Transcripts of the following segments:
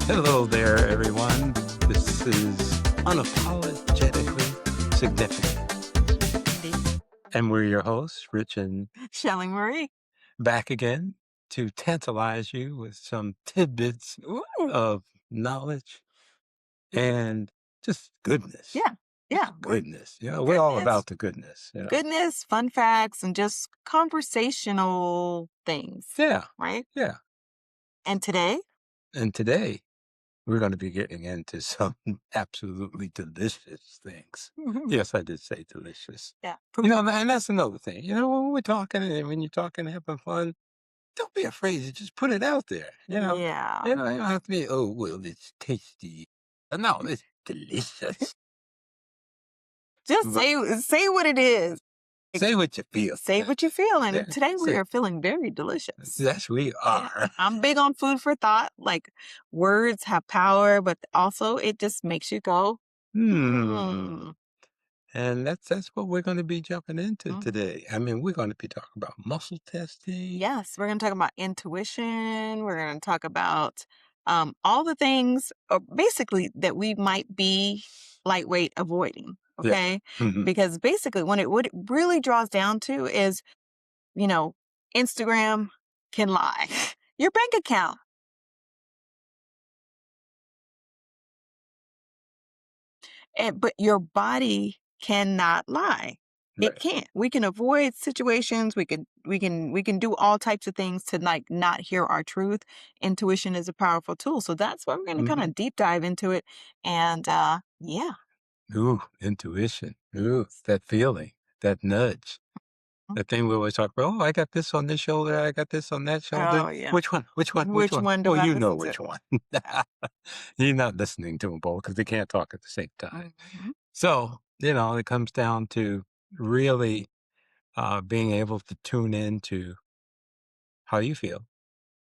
Hello there, everyone. This is Unapologetically Significant. And we're your hosts, Rich and Shelly Marie. back again to tantalize you with some tidbits Ooh. of knowledge and just goodness. Yeah. Goodness. We're all Goodness. about the goodness. Goodness, fun facts, and just conversational things. Yeah. Right? Yeah. And today? And today, we're going to be getting into some absolutely delicious things. Yes, I did say delicious. Yeah. And that's another thing. When we're talking and when you're talking, having fun, don't be afraid to just put it out there. Yeah. You don't have to be, oh, well, it's tasty. No, it's delicious. Just say what it is. Say what you feel. Say what you feel. And today we Say- are feeling very delicious. Yes, we are. I'm big on food for thought. Like, words have power, but also it just makes you go, And that's what we're going to be jumping into Mhm. today. I mean, we're going to be talking about muscle testing. Yes, we're going to talk about intuition. We're going to talk about all the things, basically, that we might be lightweight avoiding. Yeah. Okay. Mhm. Because basically, what it really draws down to is, Instagram can lie. Your bank account. But your body cannot lie. It Right. can't. We can avoid situations. We can do all types of things to like not hear our truth. Intuition is a powerful tool. So that's why we're going to kind of deep dive into it. And yeah. Ooh, intuition. Ooh, that feeling, that nudge. The thing we always talk about, oh, I got this on this shoulder, I got this on that shoulder. Oh yeah. Which one? Which one? Which Which one? one do Well, I you know listen which to? one. You're not listening to them both because they can't talk at the same time. Mhm. So, it comes down to really being able to tune into how you feel,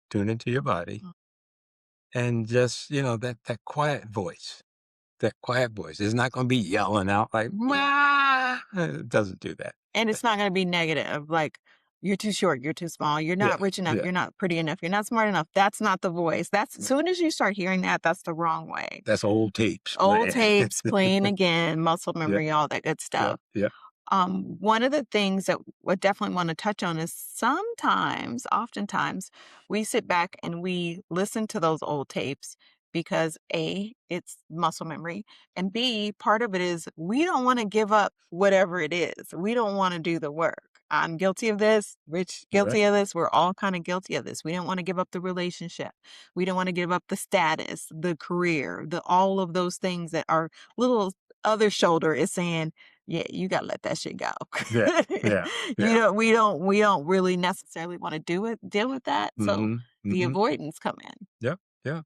tune into your body, and just, that quiet voice. That quiet voice is not going to be yelling out like, "Wah!" It doesn't do that. And it's not going to be negative. Like, you're too short, you're too small, you're Yeah, not rich enough, yeah. you're not pretty enough, you're not smart enough. That's not the voice. That's as soon as you start hearing that, that's the wrong way. That's old tapes. Old tapes playing again, muscle Yeah, memory, all that good yeah, stuff. yeah. One of the things that I definitely want to touch on is oftentimes, we sit back and we listen to those old tapes because A, it's muscle memory, and B, part of it is we don't want to give up whatever it is. We don't want to do the work. I'm guilty of this, Rich guilty of this. We're all kind of guilty of this. We don't want to give up the relationship. We don't want to give up the status, the career, the all of those things that our little other shoulder is saying, yeah, you gotta let that shit go. Yeah, yeah, yeah. We don't really necessarily want to deal with that. So the avoidance come in. Yep, yeah.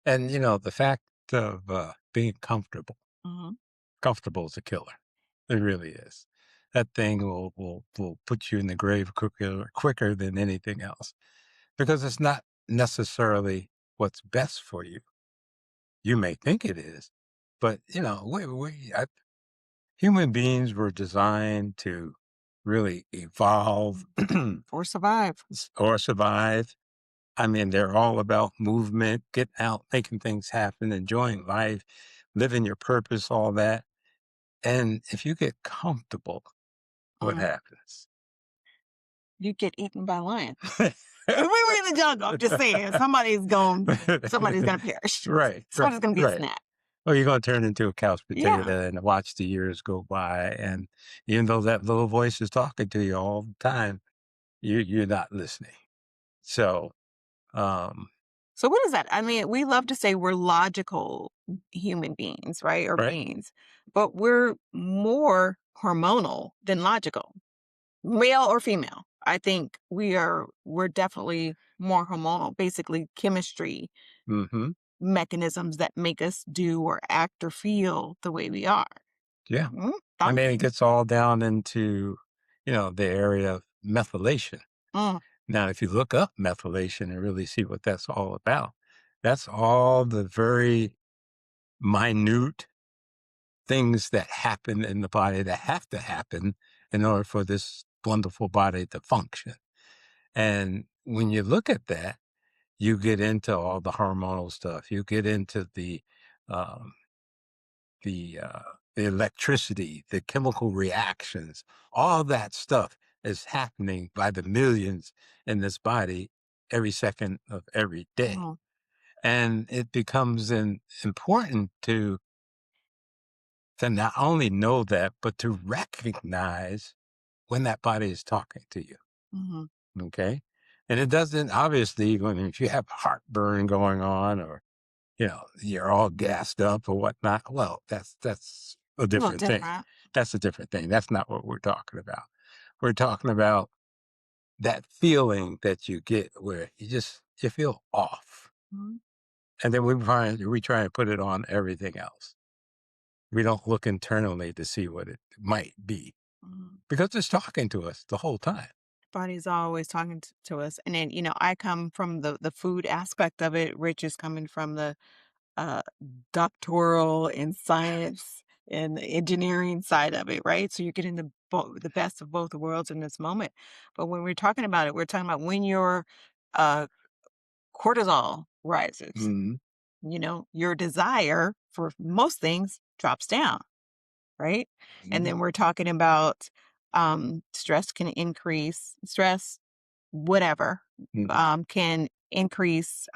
And, the fact of being comfortable. Mhm. Comfortable is a killer. It really is. That thing will put you in the grave quicker than anything else because it's not necessarily what's best for you. You may think it is, but, human beings were designed to really evolve Or survive. or survive. I mean, they're all about movement, getting out, making things happen, enjoying life, living your purpose, all that. And if you get comfortable, what Mhm. happens? You get eaten by a lion. We were in the jungle. I'm just saying, somebody's gonna perish. Right, Somebody's gonna be a right. snack. Well, you're going to turn into a couch Yeah. potato and watch the years go by. And even though that little voice is talking to you all the time, you're not listening. So, So what is that? I mean, we love to say we're logical human beings, right? Or right. beings, but we're more hormonal than logical. Male or female. I think we're definitely more hormonal, basically chemistry Hmm. mechanisms that make us do or act or feel the way we are. Yeah. Mm, I thought- mean, it gets all down into, the area of methylation. mm, Now, if you look up methylation and really see what that's all about, that's all the very minute things that happen in the body that have to happen in order for this wonderful body to function. And when you look at that, You get into all the hormonal stuff. You get into um, the uh, the electricity, the chemical reactions. All that stuff is happening by the millions in this body every second of every day, Mhm. and it becomes important to not only know that, but to recognize when that body is talking to you. Mhm. Okay. And it doesn't obviously when if you have heartburn going on or you're all gassed up or whatnot, well, that's a A little different thing. different. That's a different thing. That's not what we're talking about. We're talking about that feeling that you get where you feel off. Mhm. And then we try and put it on everything else. We don't look internally to see what it might be Mhm. because it's talking to us the whole time. Body's always talking to us. And then, I come from the food aspect of it. Rich is coming from the uh, doctoral and science and the engineering side of it, right? So you're getting the best of both worlds in this moment. But when we're talking about it, we're talking about when your uh, cortisol rises, Mhm. your desire for most things drops down, right? And Mhm. then we're talking about stress can increase, stress whatever, Mhm. can increase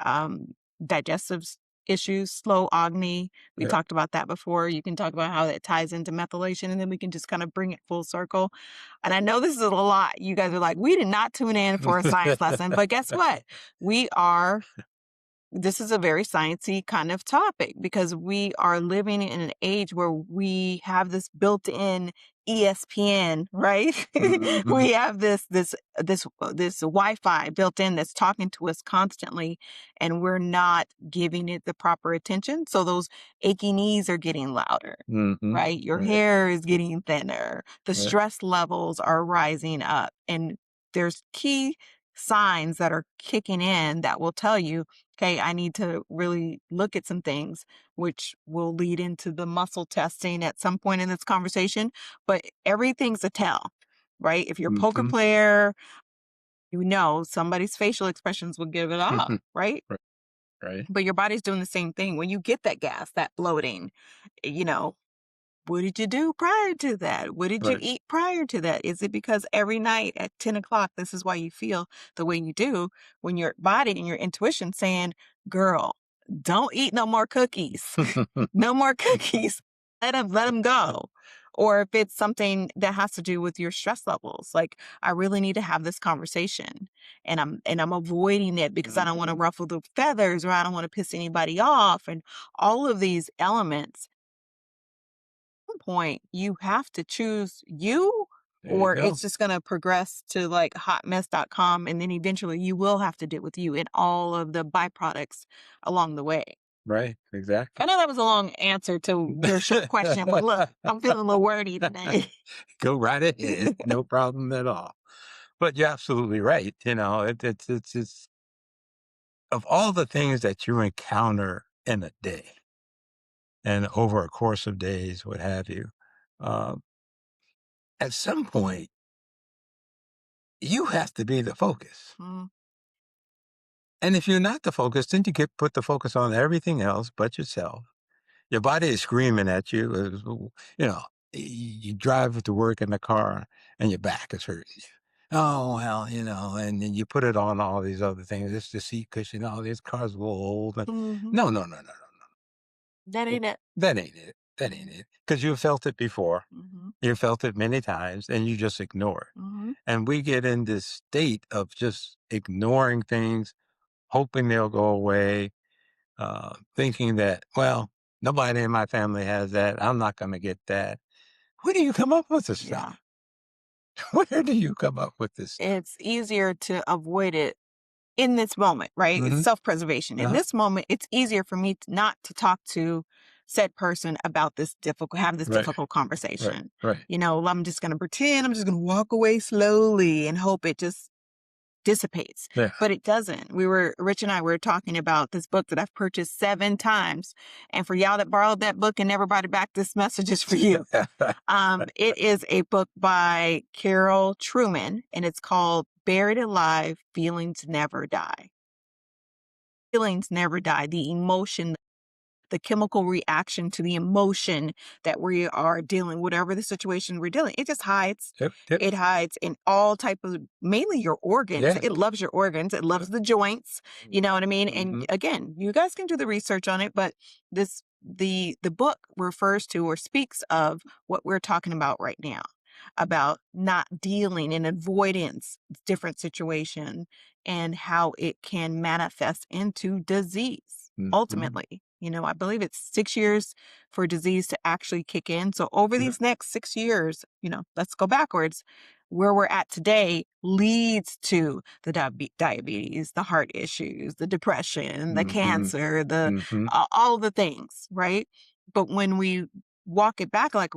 digestive issues, slow agni. We Yeah. talked about that before. You can talk about how that ties into methylation, and then we can just kind of bring it full circle. And I know this is a lot. You guys are like, we did not tune in for a science lesson, but guess what? We are this is a very sciencey kind of topic because we are living in an age where we have this built-in ESPN, right? Mhm. We have this Wi-Fi built in that's talking to us constantly, and we're not giving it the proper attention. So those achy knees are getting louder, Mhm. right? Your Right. hair is getting thinner. The Right. stress levels are rising up, and there's key signs that are kicking in that will tell you, okay, I need to really look at some things, which will lead into the muscle testing at some point in this conversation. But everything's a tell, right? If you're a poker Mhm. player, somebody's facial expressions will give it off, right? Right. Right. But your body's doing the same thing. When you get that gas, that bloating, you know, what did you do prior to that? What did you Right. eat prior to that? Is it because every night at 10 o'clock, this is why you feel the way you do when your body and your intuition saying, girl, don't eat no more cookies, no more cookies. Let them go. Or if it's something that has to do with your stress levels, like I really need to have this conversation and I'm avoiding it because I don't want to Mhm. ruffle the feathers or I don't want to piss anybody off. And all of these elements point, you have to choose you, There you or go. it's just going to progress to like hotmess.com. And then eventually you will have to deal with you and all of the byproducts along the way. Right. I Exactly. know that was a long answer to your short question, but look, I'm feeling a little wordy today. Go right ahead. No problem at all. But you're absolutely right. It's of all the things that you encounter in a day and over a course of days, what have you, uh, at some point, you have to be the focus. Mm, And if you're not the focus, then you get put the focus on everything else but yourself. Your body is screaming at you. You know, you drive to work in the car and your back is hurting you. Oh, well, and then you put it on all these other things. It's the seat cushion. Oh, this car's a little old. hmm No, no, no, no, no. That ain't it. That ain't it. That ain't it. Because you've felt it before. Mm-hmm. You felt it many times and you just ignore it. Mm-hmm. And we get in this state of just ignoring things, hoping they'll go away, thinking that, well, nobody in my family has that. I'm not going to get that. Where do you come up with this Yeah. stuff? Where do you come up with this stuff? It's easier to avoid it in this moment, right? It's Hmm. self-preservation. In Uh-huh. this moment, it's easier for me not to talk to said person about have this Right, difficult right, conversation. right. I'm just going to pretend, I'm just going to walk away slowly and hope it just dissipates. Yeah. But it doesn't. Rich and I were talking about this book that I've purchased 7 times. And for y'all that borrowed that book and never brought it back, this message is for you. It is a book by Carol Truman, and it's called Buried Alive, Feelings Never Die. feelings never die. The emotion, the chemical reaction to the emotion that we are dealing, whatever the situation we're dealing, it just hides. Yep, yep. It hides in all type of, mainly your organs. Yeah. It loves your organs. It loves the joints. You know what I mean? And Mhm. again, you guys can do the research on it, but the book refers to or speaks of what we're talking about right now, about not dealing in avoidance different situation and how it can manifest into disease Mhm. ultimately. I believe it's 6 years for disease to actually kick in. So over Yeah. these next 6 years, let's go backwards. Where we're at today leads to the diabetes, the heart issues, the depression, the Mhm. cancer, the Mhm. all the things, right? But when we walk it back, like,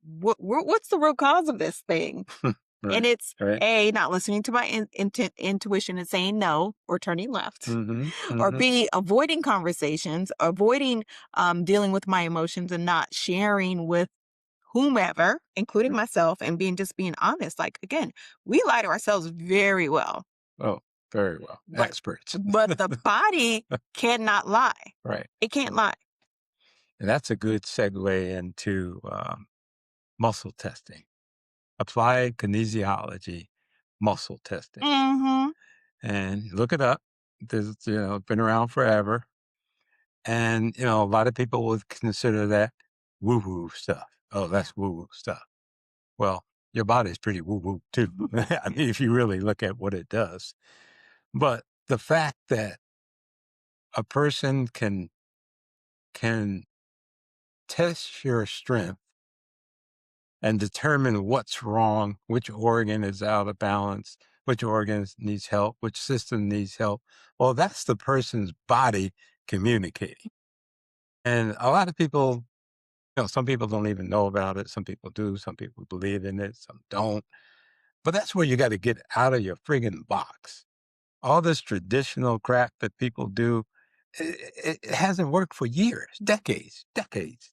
what's the root cause of this thing? And Right, it's right. A, not listening to my intuition and saying no or turning left, Mhm, or mhm. B, avoiding conversations, avoiding dealing with my emotions and not sharing with whomever, including myself, and being honest. Like, again, we lie to ourselves very well, Oh, very well. but Experts. the body cannot lie. Right, It can't right. lie. And that's a good segue into, muscle testing, applied kinesiology muscle testing. Hmm. And look it up. There's, been around forever. And, a lot of people would consider that woo-woo stuff. Oh, Yeah. that's woo-woo stuff. Well, your body's pretty woo-woo too. I mean, if you really look at what it does. But the fact that a person can test your strength and determine what's wrong, which organ is out of balance, which organ needs help, which system needs help. Well, that's the person's body communicating. And a lot of people, some people don't even know about it. Some people do. Some people believe in it. Some don't. But that's where you got to get out of your friggin' box. All this traditional crap that people do, it hasn't worked for years, decades, decades.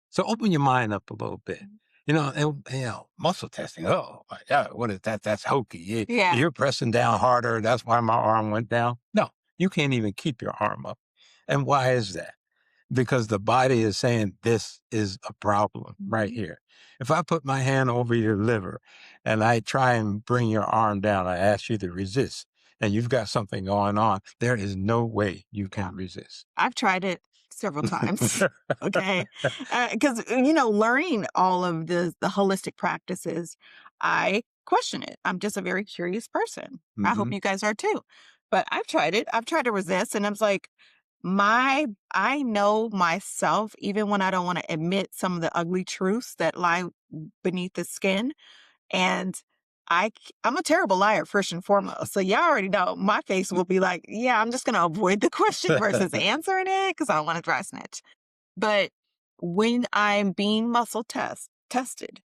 So open your mind up a little bit. Muscle testing. Oh, my God, what is that? That's hokey. Yeah. You're pressing down harder. That's why my arm went down. No, you can't even keep your arm up. And why is that? Because the body is saying this is a problem right Mhm. here. If I put my hand over your liver and I try and bring your arm down, I ask you to resist, and you've got something going on, there is no way you Yeah. can resist. I've tried it several times. Okay. Because, learning all of the holistic practices, I question it. I'm just a very curious person. I hope Hmm. you guys are too. But I've tried it. I've tried to resist. And I was like, I know myself, even when I don't want to admit some of the ugly truths that lie beneath the skin. And I'm a terrible liar, first and foremost. So y'all already know my face will be like, yeah, I'm just going to avoid the question versus answering it because I don't want to dry snitch. But when I'm being tested,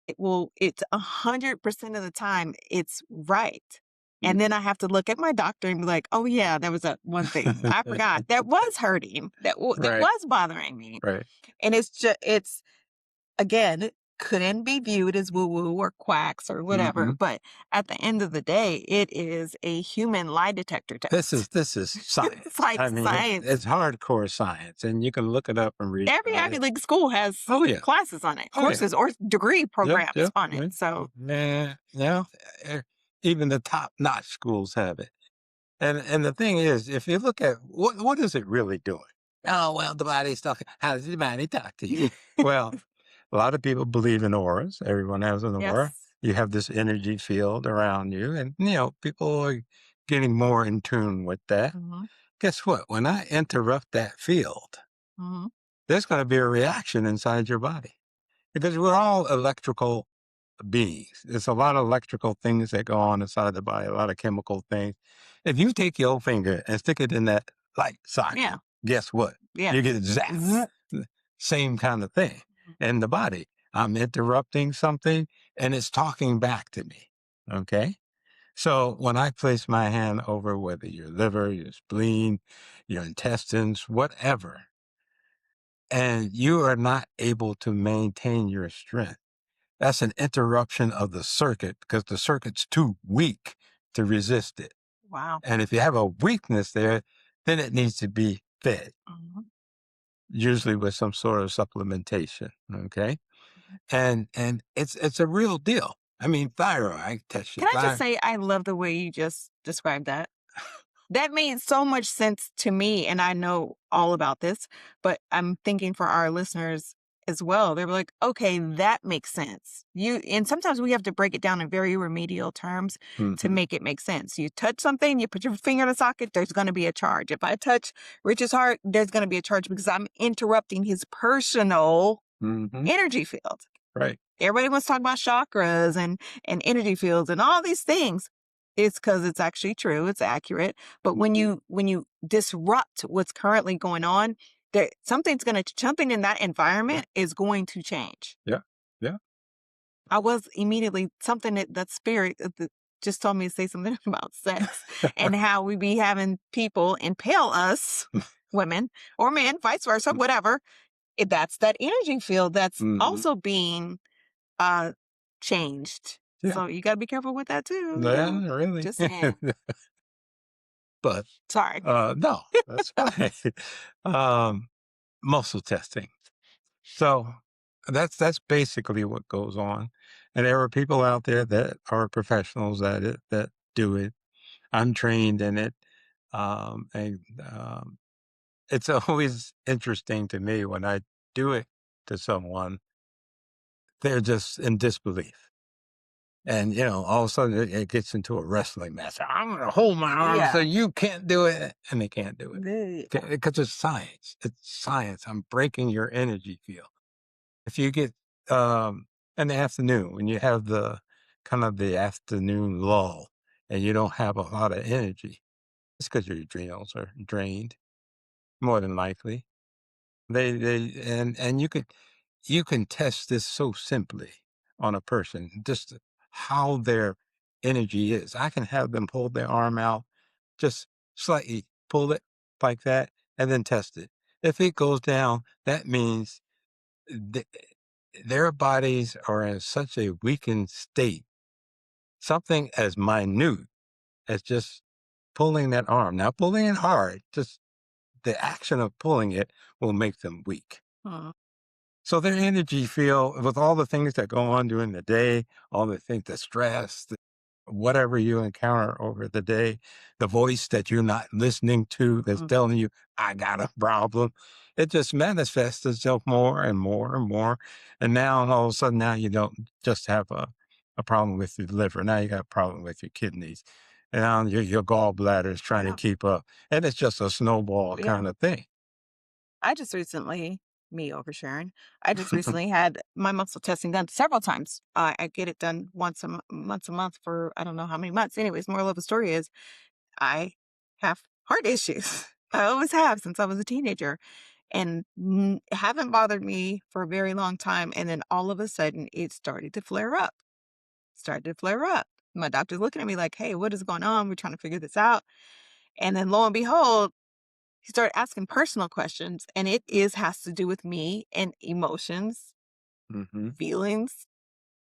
it's 100% of the time it's right. And then I have to look at my doctor and be like, oh yeah, there was that one thing I forgot that was hurting, that Right, was bothering me. right. And it's again, couldn't be viewed as woo woo or quacks or whatever. Hmm. But at the end of the day, it is a human lie detector This is test. this is It's science. like I mean, science. it's hardcore science, and you can look it up and read Every about Ivy it. League school has Oh yeah, classes on it, oh yeah. courses or degree Yep, programs yep. on it. Right. So, Nah, eh, even the top-notch schools have it. And the thing is, if you look at what is it really doing? Oh, well, the body's talking. How does the body talk to you? Well, a lot of people believe in auras. Everyone has an aura. yes. You have this energy field around you, and people are getting more in tune with that. Hmm. Guess what? When I interrupt that field, Hmm. there's going to be a reaction inside your body because we're all electrical beings. There's a lot of electrical things that go on inside the body, a lot of chemical things. If you take your finger and stick it in that light socket, Yeah. guess what? Yeah. You get zapped. Zzz. Same kind of thing in the body. I'm interrupting something and it's talking back to me. Okay. So when I place my hand over whether your liver, your spleen, your intestines, whatever, and you are not able to maintain your strength, that's an interruption of the circuit because the circuit's too weak to resist it. Wow. And if you have a weakness there, then it needs to be fed, Mhm. usually with some sort of supplementation. Okay. And it's a real deal. I mean, thyroid, I test your Can I just thyroid. say I love the way you just described that? That made so much sense to me, and I know all about this, but I'm thinking for our listeners as well. They're like, okay, that makes sense. And sometimes we have to break it down in very remedial terms to Hmm. make it make sense. You touch something, you put your finger in the socket, there's going to be a charge. If I touch Rich's heart, there's going to be a charge because I'm interrupting his personal Hmm. energy field. Right. Everybody wants to talk about chakras and energy fields and all these things. It's because it's actually true, it's accurate. But Hmm. when you disrupt what's currently going on, there something in that Yeah. environment is going to change. Yeah. Yeah. I was immediately something that spirit just told me to say something about sex and how we be having people impale us, women or men, vice versa, whatever. That's that energy field that's Hmm. also being uh, changed. Yeah. So you gotta be careful with that too, Yeah, really. Just saying. But Sorry. no, that's fine. um, muscle testing. So that's basically what goes on. And there are people out there that are professionals at it that do it. I'm trained in it. And it's always interesting to me when I do it to someone, they're just in disbelief. And, all of a sudden it gets into a wrestling match. I'm going to hold my arm so Yeah. you can't do it. And they can't do it Yeah. because it's science. It's science. I'm breaking your energy field. If you get in the afternoon, when you have the kind of the afternoon lull and you don't have a lot of energy, it's because your adrenals are drained, more than likely. And you can test this so simply on a person, just how their energy is. I can have them hold their arm out, just slightly pull it like that, and then test it. If it goes down, that means th- their bodies are in such a weakened state. Something as minute as just pulling that arm. Now, pulling it hard, just the action of pulling it will make them weak. Mhm. So their energy field, with all the things that go on during the day, all the things, the stress, whatever you encounter over the day, the voice that you're not listening to that's Mhm. telling you, I got a problem, it just manifests itself more and more and more. And now all of a sudden, now you don't just have a problem with your liver. Now you got a problem with your kidneys. And now your gallbladder is trying to Yeah. keep up. And it's just a snowball Yeah. kind of thing. I just recently, me oversharing, I just recently had my muscle testing done several times. I get it done once a month for I don't know how many months. Anyways, moral of the story is I have heart issues. I always have since I was a teenager and haven't bothered me for a very long time. And then all of a sudden it started to flare up. My doctor's looking at me like, hey, what is going on? We're trying to figure this out. And then lo and behold, he started asking personal questions. And it is has to do with me and emotions, Hmm. feelings,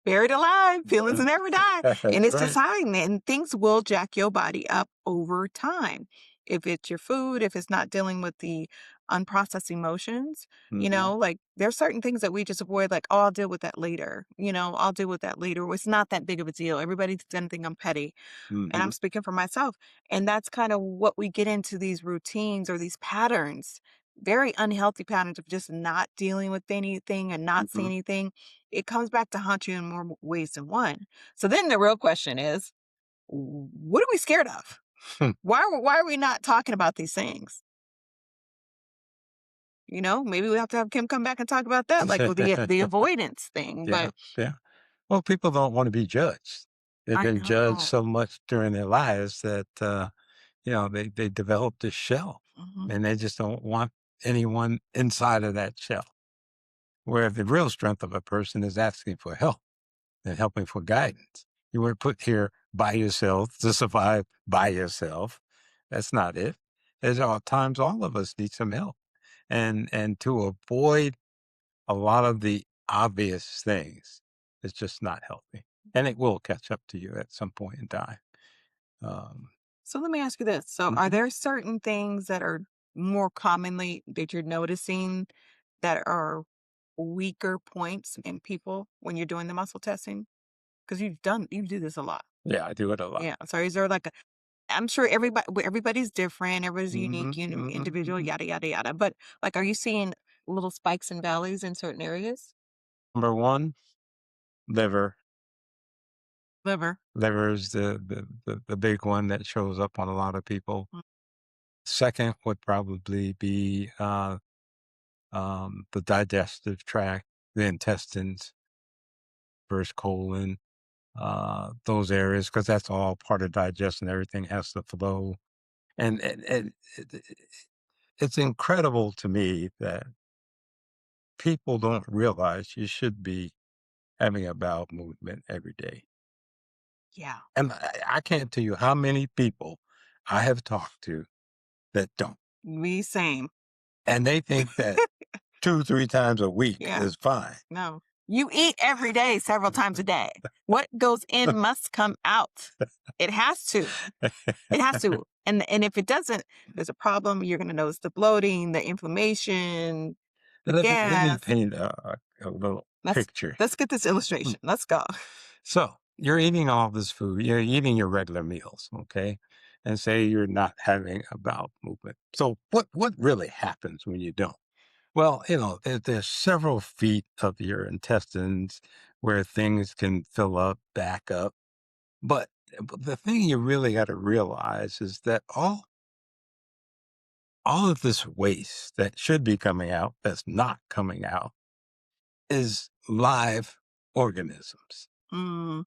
buried alive, feelings will never die. And That's it's just right. hiding it. And things will jack your body up over time. If it's your food, if it's not dealing with the unprocessed emotions, Hmm. like there's certain things that we just avoid, like, oh, I'll deal with that later. I'll deal with that later. It's not that big of a deal. Everybody's gonna think I'm petty. And I'm Hmm. speaking for myself. And that's kind of what we get into these routines or these patterns, very unhealthy patterns of just not dealing with anything and not saying Hmm. anything. It comes back to haunt you in more ways than one. So then the real question is, what are we scared of? Why are we not talking about these things? Maybe we have to have Kim come back and talk about that, like with the avoidance thing. Yeah, But yeah. Well, people don't want to be judged. They've I been judged know. so much during their lives that they develop this shell, Mhm. and they just don't want anyone inside of that shell. Where the real strength of a person is asking for help and helping for guidance. You were put here by yourself to survive by yourself. That's not it. There's all times all of us need some help, and to avoid a lot of the obvious things is just not healthy, and it will catch up to you at some point in time. Um, So let me ask you this. So are Mhm. there certain things that are more commonly that you're noticing that are weaker points in people when you're doing the muscle testing? Because you do this a lot. Yeah, I do it a lot. Yeah. So is there like a I'm sure everybody's different, everybody's unique, Mhm, mhm, individual, mhm. yada yada yada. But like are you seeing little spikes and valleys in certain areas? Number 1, liver. Liver. Liver is the big one that shows up on a lot of people. Mm, Second would probably be, the digestive tract, the intestines, first colon, those areas, because that's all part of digestion. Everything has to flow. And it's incredible to me that people don't realize you should be having a bowel movement every day. yeah. And I can't tell you how many people I have talked to that don't. Me same. And they think that 2, 3 times a week Yeah. is fine. No. You eat every day, several times a day. What goes in must come out. It has to. It has to. And if it doesn't, there's a problem. You're gonna notice the bloating, the inflammation, the Let me gas. paint a little Let's picture. let's get this Mm. illustration. Let's go. So you're eating all this food, you're eating your regular meals, okay? And say you're not having a bowel movement. So what really happens when you don't? Well, there's several feet of your intestines where things can fill up, back up. But the thing you really got to realize is that all of this waste that should be coming out, that's not coming out, is live organisms. Mm,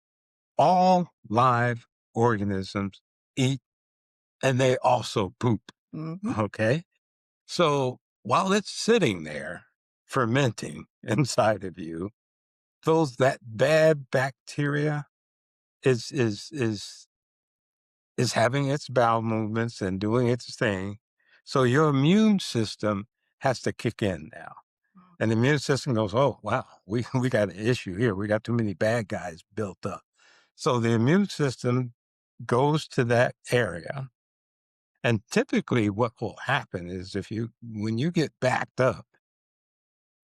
All live organisms eat and they also poop. mhm, Okay. So while it's sitting there fermenting inside of you, that bad bacteria is is is is having its bowel movements and doing its thing. So your immune system has to kick in now. And the immune system goes, oh wow, we got an issue here. We got too many bad guys built up. So the immune system goes to that area. And typically what will happen is when you get backed up,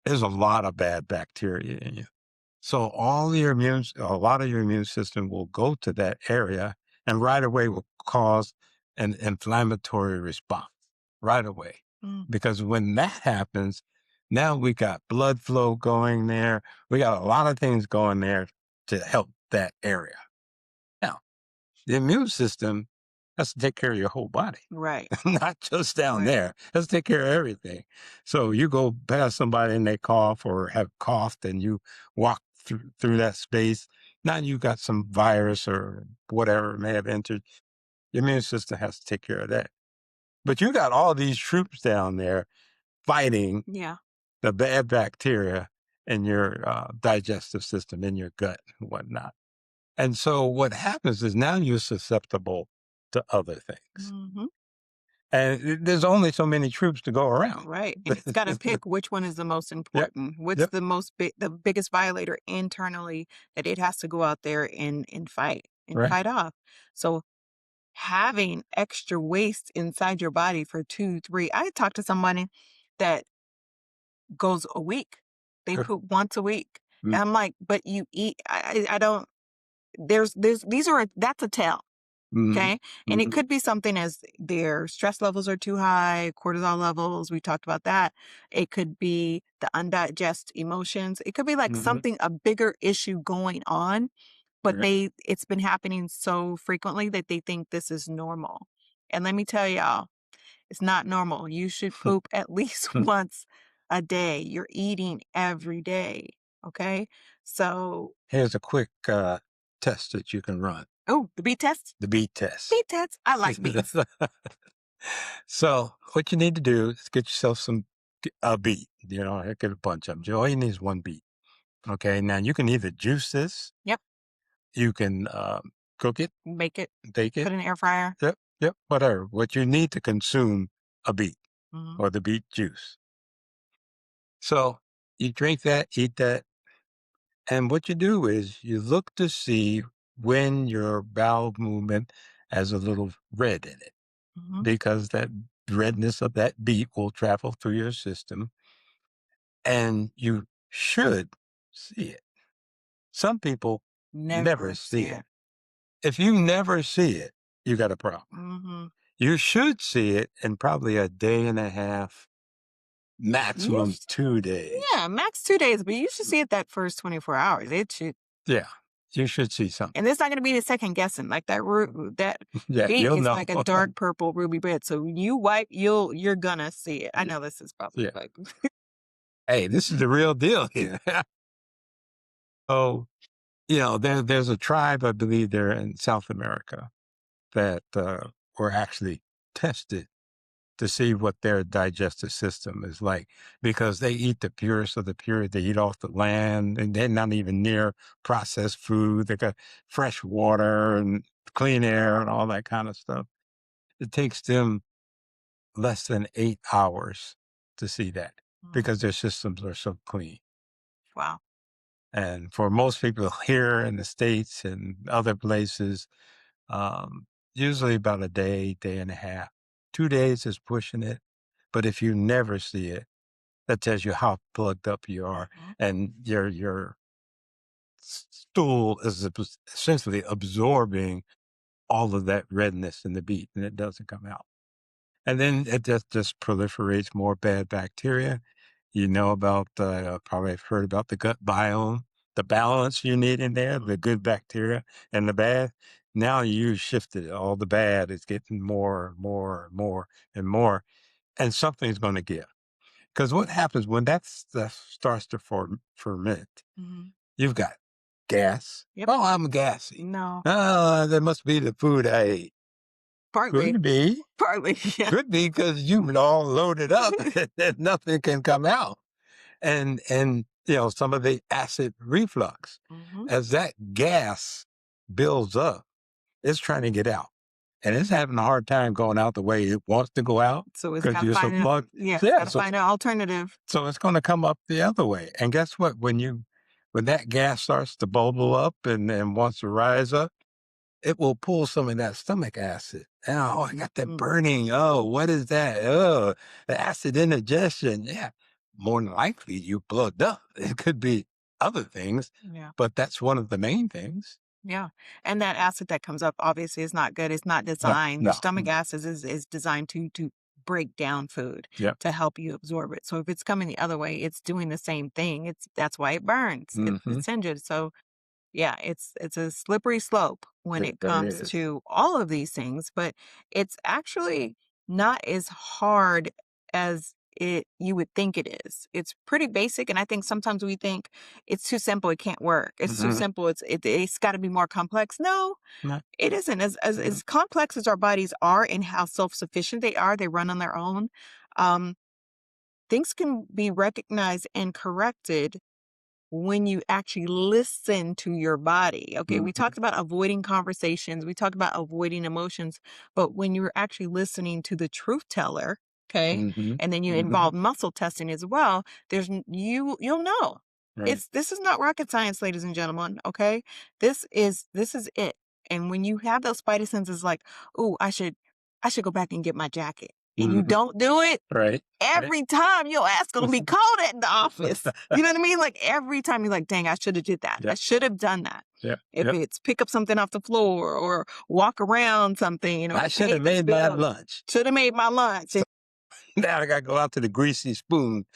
there's a lot of bad bacteria in you. So a lot of your immune system will go to that area and right away will cause an inflammatory response right away. mm, Because when that happens, now we got blood flow going there. We got a lot of things going there to help that area. Now, the immune system has to take care of your whole body. right, Not just down right. there. Let's take care of everything. So you go past somebody and they cough or have coughed and you walk through that space. Now you got some virus or whatever may have entered. Your immune system has to take care of that. But you got all these troops down there fighting Yeah. the bad bacteria in your digestive system, in your gut and whatnot. And so what happens is now you're susceptible to other things. Mhm. And there's only so many troops to go around. Right. And it's got to pick which one is the most Yep, important. What's yep, the biggest violator internally that it has to go out there and right. fight off. So having extra waste inside your body for 2, 3. I talked to somebody that goes a week. They Sure. poop once a week. Mm, And I'm like, but you eat I don't there's these are that's a tell. mhm, Okay. And it mhm, could be something as their stress levels are too high, cortisol levels. We talked about that. It could be the undigested emotions. It could be like mhm, something, a bigger issue going on, but right. it's been happening so frequently that they think this is normal. And let me tell y'all, it's not normal. You should poop at least once a day. You're eating every day. Okay. So, Here's a quick test that you can run, oh, the beat test? the beat test. Beat test. I like beats. So what you need to do is get yourself a beet. Get a bunch of them. All you need is one beet. Okay. Now you can either juice this, Yep. you can cook it, Make it, bake it. put in the air fryer. Yep, yep, whatever. What you need to consume a beet Mhm. or the beet juice. So you drink that, eat that, and what you do is you look to see when your bowel movement as a little red in it Mhm. because that redness of that beet will travel through your system and you should see it. Some people never Never see see it. it. If you never see it, you got a problem. Mhm. You should see it in probably a day and a half, You maximum sh 2 days. Yeah, max 2 days, but you should see it that first 24 hours. It should, Yeah, you should see something. and it's not gonna be the second guessing, like that Yeah, beet you'll is know. like a dark purple ruby red, so when you wipe, you're gonna see it. I Yeah, know this is probably yeah. like Hey, this is the real deal here. So, there's a tribe, I believe they're in South America, that were actually tested to see what their digestive system is like because they eat the purest of the pure. They eat off the land and they're not even near processed food. They got fresh water and clean air and all that kind of stuff. It takes them less than 8 hours to see that Mm, because their systems are so clean. wow. And for most people here in the States and other places, usually about a day, day and a half. 2 days is pushing it. But if you never see it, that tells you how plugged up you are, Mhm. and your stool is essentially absorbing all of that redness in the beet, and it doesn't come out. And then it just proliferates more bad bacteria. You know about probably have heard about the gut biome, the balance you need in there, the good Mhm. bacteria and the bad. Now you shifted it. All the bad is getting more and more and more and more, and something's going to give. Because what happens when that stuff starts to ferment, Mhm. you've got gas. Yep. Oh, I'm gassy. No. Oh, that must be the food I ate. Partly. Could be. Partly, yeah. Could be because you've all loaded up and nothing can come out. And some of the acid reflux, Mhm. as that gas builds up, it's trying to get out. And it's having a hard time going out the way it wants to go out So it's because gotta you're so find an plugged. yeah, So it's yeah, gotta so find an alternative. so it's gonna come up the other way. And guess what? When that gas starts to bubble up and wants to rise up, it will pull some of that stomach acid. Oh, I got that Mhm. burning. Oh, what is that? Oh, the acid indigestion. Yeah. More than likely you plugged up. It could be other things, Yeah. but that's one of the main things. Yeah, and that acid that comes up obviously is not good. It's not No, designed your no. stomach acid is designed to break down food, Yep. to help you absorb it. So if it's coming the other way, it's doing the same thing. That's why it burns. Mm-hmm. It's injured. So yeah, it's a slippery slope when it There comes is. to all of these things, but it's actually not as hard as it you would think it is. It's pretty basic, and I think sometimes we think it's too simple, it can't work. It's too Mm-hmm. simple, it's got to be more complex. No, No, it isn't. As complex as our bodies are and how self-sufficient they are, they run on their own. Um, things can be recognized and corrected when you actually listen to your body. Okay, we mm-hmm. talked about avoiding conversations, we talked about avoiding emotions, but when you're actually listening to the truth teller, okay, Mm-hmm. and then you Mm-hmm. involve muscle testing as well, you'll know. Right. This is not rocket science, ladies and gentlemen, okay? This is it. And when you have those spidey senses like, "Oh, I should go back and get my jacket." And you Mm-hmm. don't do it, Right. Right. every time your ass gonna be cold at the office. You know what I mean? Like every time you're like, dang, I should have did that. I Yep. should have done that. Yep. If Yep. it's pick up something off the floor or walk around something, I should pay have this made my bill. lunch. Should have made my lunch. So now I got to go out to the greasy spoon.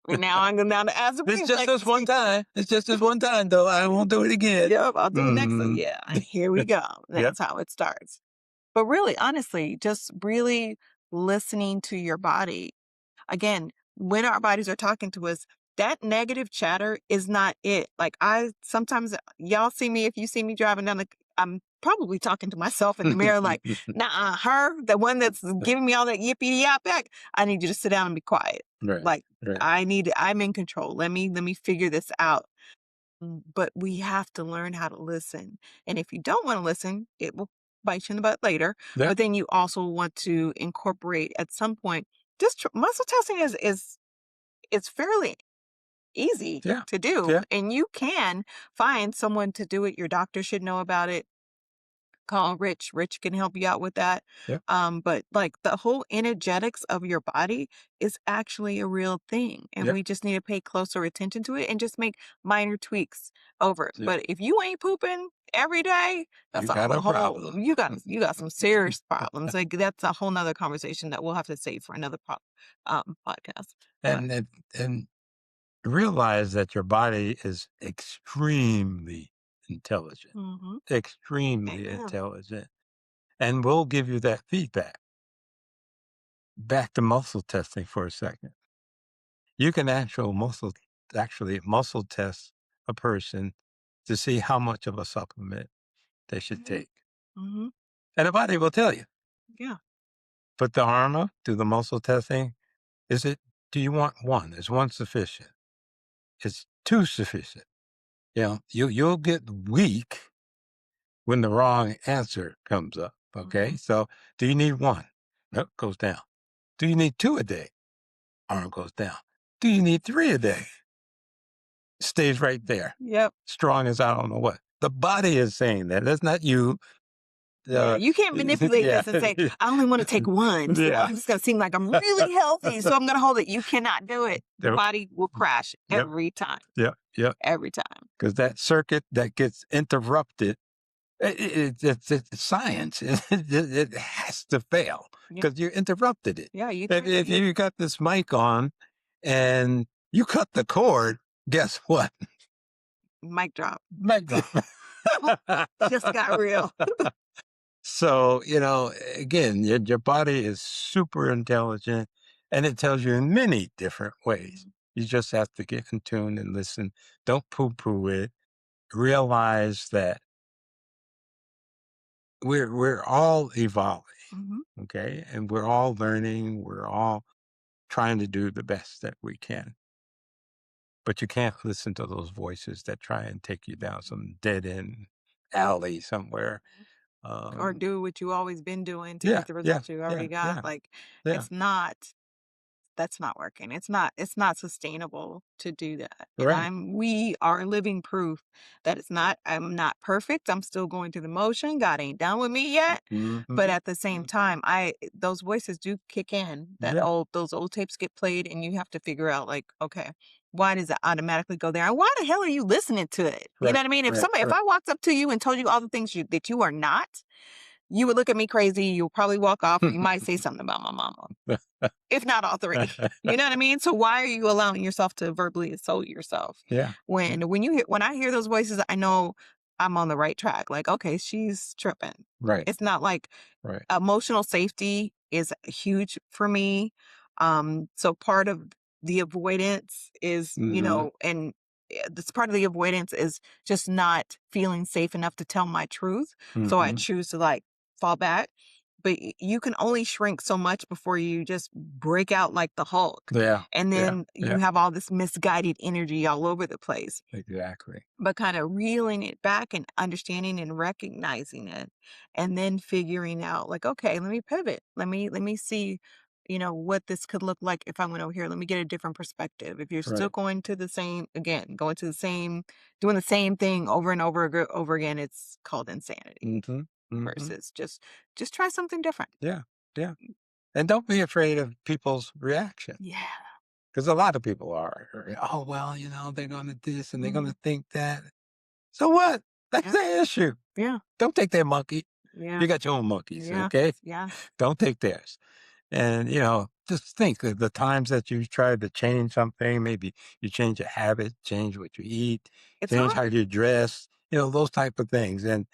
And now I'm going down to acid It's just reflux. this one time. It's just this one time, though. I won't do it again. Yep, I'll do it next time. Mm. Yeah, and here we go. Yep. That's how it starts. But really, honestly, just really listening to your body. Again, when our bodies are talking to us, that negative chatter is not it. Like I sometimes y'all see me if you see me driving down I'm probably talking to myself in the mirror like, nah, her, the one that's giving me all that yippee yap back. I need you to sit down and be quiet. Right. Like Right. I'm in control. Let me figure this out. But we have to learn how to listen. And if you don't want to listen, it will bite you in the butt later. Yeah. But then you also want to incorporate at some point. Just muscle testing is it's fairly easy Yeah. to do, Yeah. and you can find someone to do it. Your doctor should know about it. call Rich. Rich can help you out with that. Yep. But like the whole energetics of your body is actually a real thing. And Yep. we just need to pay closer attention to it and just make minor tweaks over it. Yep. But if you ain't pooping every day, You that's a got a whole problem. you got some serious problems. Like that's a whole nother conversation that we'll have to save for another podcast. But And realize that your body is extremely intelligent, mhm. extremely Amen. intelligent, and we'll give you that feedback. Back to muscle testing for a second. You can actually muscle test a person to see how much of a supplement they should Mhm. take. Mhm. And the body will tell you. Yeah. Put the arm up, do the muscle testing. Is it, do you want one? Is one sufficient? Is two sufficient? You'll get weak when the wrong answer comes up. Okay. Mhm. So do you need one? Nope, goes down. Do you need two a day? Arm goes down. Do you need three a day? Stays right there. Yep. Strong as I don't know what. The body is saying that. That's not you. Yeah, Uh, you can't manipulate yeah. this and say, I only want to take one. So Yeah. I'm just going to seem like I'm really healthy. So I'm going to hold it. You cannot do it. The Yep. body will crash Yep. every time. Yep. Yep. Every time. Because that circuit that gets interrupted, it's science. It has to fail Yeah. because you interrupted it. Yeah. If you got this mic on and you cut the cord, guess what? Mic drop. Mic drop. Just got real. So, again, your body is super intelligent and it tells you in many different ways. You just have to get in tune and listen. Don't poo poo it. Realize that we're all evolving, Mhm. okay? And we're all learning. We're all trying to do the best that we can. But you can't listen to those voices that try and take you down some dead end alley somewhere. Or Um, do what you always been doing to yeah, get the yeah, results you already yeah, got. yeah, Like yeah. it's not that's not working. It's not sustainable to do that. And Right. we are living proof that I'm not perfect. I'm still going through the motion. God ain't done with me yet. Hmm. But at the same time, I those voices do kick in. Yeah. Those old tapes get played and you have to figure out like, okay, why does it automatically go there? And why the hell are you listening to it? You know Right. what I mean? Right. If Right. I walked up to you and told you all the things that you are not, you would look at me crazy. You'll probably walk off or you might say something about my mama. If not all three. You know what I mean? So why are you allowing yourself to verbally insult yourself? Yeah. When I hear those voices, I know I'm on the right track. Like, okay, she's tripping. Right. It's not like Right. emotional safety is huge for me. So part of the avoidance is, Hmm. and this part of the avoidance is just not feeling safe enough to tell my truth. So I Hmm. choose to like fall back. But you can only shrink so much before you just break out like the Hulk. Yeah. And Yeah. then you Yeah. have all this misguided energy all over the place. Exactly. But kind of reeling it back and understanding and recognizing it, and then figuring out like, okay, let me pivot. Let me see, what this could look like if I went over here. Let me get a different perspective. If you're still Right. going to the same, again, going to the same, doing the same thing over and over again, it's called insanity Hmm. Hmm. versus just try something different. Yeah. Yeah. And don't be afraid of people's reaction. Yeah. Because a lot of people are, oh, well, they're going to this and they're going Mhm. to think that. So what? That's Yeah. their issue. Yeah. Don't take their monkey. Yeah. You got your own monkeys, Yeah. okay? Yeah. Don't take theirs. And, just think of the times that you tried to change something. Maybe you change a habit, change what you eat, It's change hard. how you dress, those type of things. And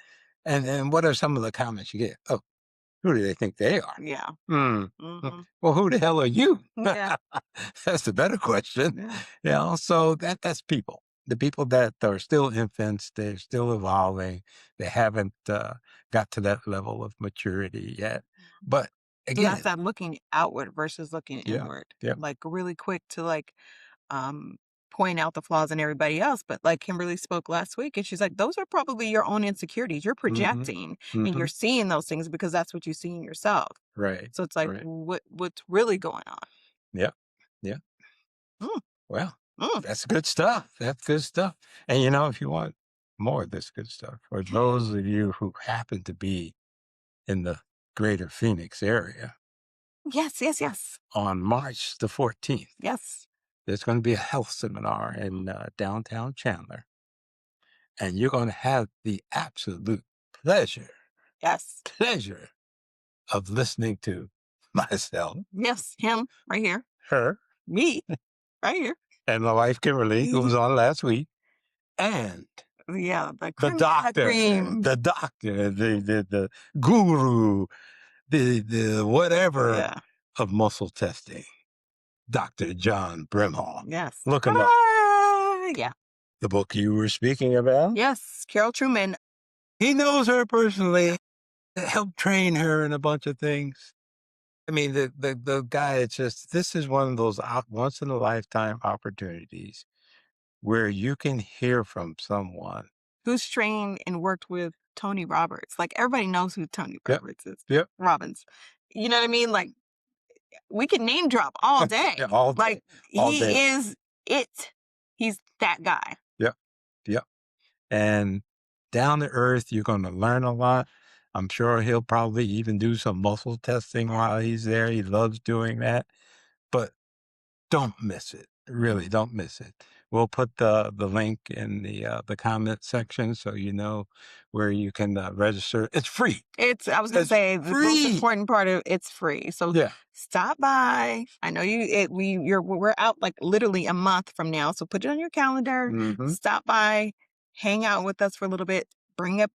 what are some of the comments you get? Oh, who do they think they are? Yeah. Hmm. Hmm. Well, who the hell are you? Yeah. That's the better question. Yeah. So that's people. The people that are still infants, they're still evolving. They haven't got to that level of maturity yet. But So that's again, that looking outward versus looking yeah, inward. yeah. Like really quick to like um point out the flaws in everybody else. But like Kimberly spoke last week and she's like, those are probably your own insecurities. You're Hmm. projecting and Hmm. you're seeing those things because that's what you see in yourself. Right, So it's like right. what's really going on? Yeah, yeah. Mm, Well, mm. that's good stuff. That's good stuff. And if you want more of this good stuff. For those of you who happen to be in the greater Phoenix area, Yes, yes, yes, on March the 14th, yes, there's going to be a health seminar in downtown Chandler, and you're going to have the absolute pleasure, yes, pleasure of listening to myself, yes. Him right here, her, me right here. and my wife Kimberly, who was on last week, and Yeah, the the cream de la doctor, cream. the guru, the whatever Yeah, of muscle testing, Dr. John Brimhall. yes. Look him up. Ah, yeah, The book you were speaking about. yes. Carol Truman. He knows her personally, helped train her in a bunch of things. I mean, the guy, it's just, this is one of those once in a lifetime opportunities where you can hear from someone. Who's trained and worked with Tony Roberts. Like, everybody knows who Tony Yep. Roberts is. Yep. Robbins. You know what I mean? Like, we can name drop all Yeah. day. All day. Like, All day. he is it. He's that guy. Yep. Yep. And down to earth, you're going to learn a lot. I'm sure he'll probably even do some muscle testing while he's there. He loves doing that. But don't miss it. Really, don't miss it. We'll put the link in the comment section so you know where you can register. It's free. I was gonna It's say the most free. important part of it's free. So Yeah. stop by. I know we're out like literally a month from now. So put it on your calendar. Hmm. Stop by, hang out with us for a little bit. Bring a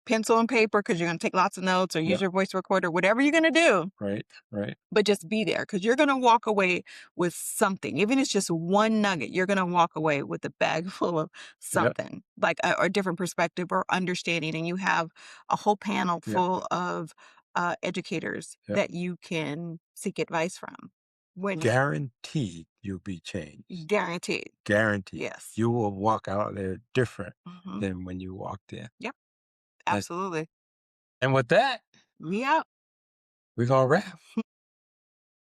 pencil and paper because you're gonna take lots of notes or use Yep. your voice recorder, whatever you're gonna do. Right. Right. But just be there because you're gonna walk away with something. Even if it's just one nugget, you're gonna walk away with a bag full of Yep. something, like a different perspective or understanding. And you have a whole panel Yep. full of educators Yep. that you can seek advice from. When Guaranteed you'll be changed. guaranteed. Guaranteed. Yes. You will walk out there different Hmm. than when you walked in. Yep. And, Absolutely. and with that, We out. we're going to wrap.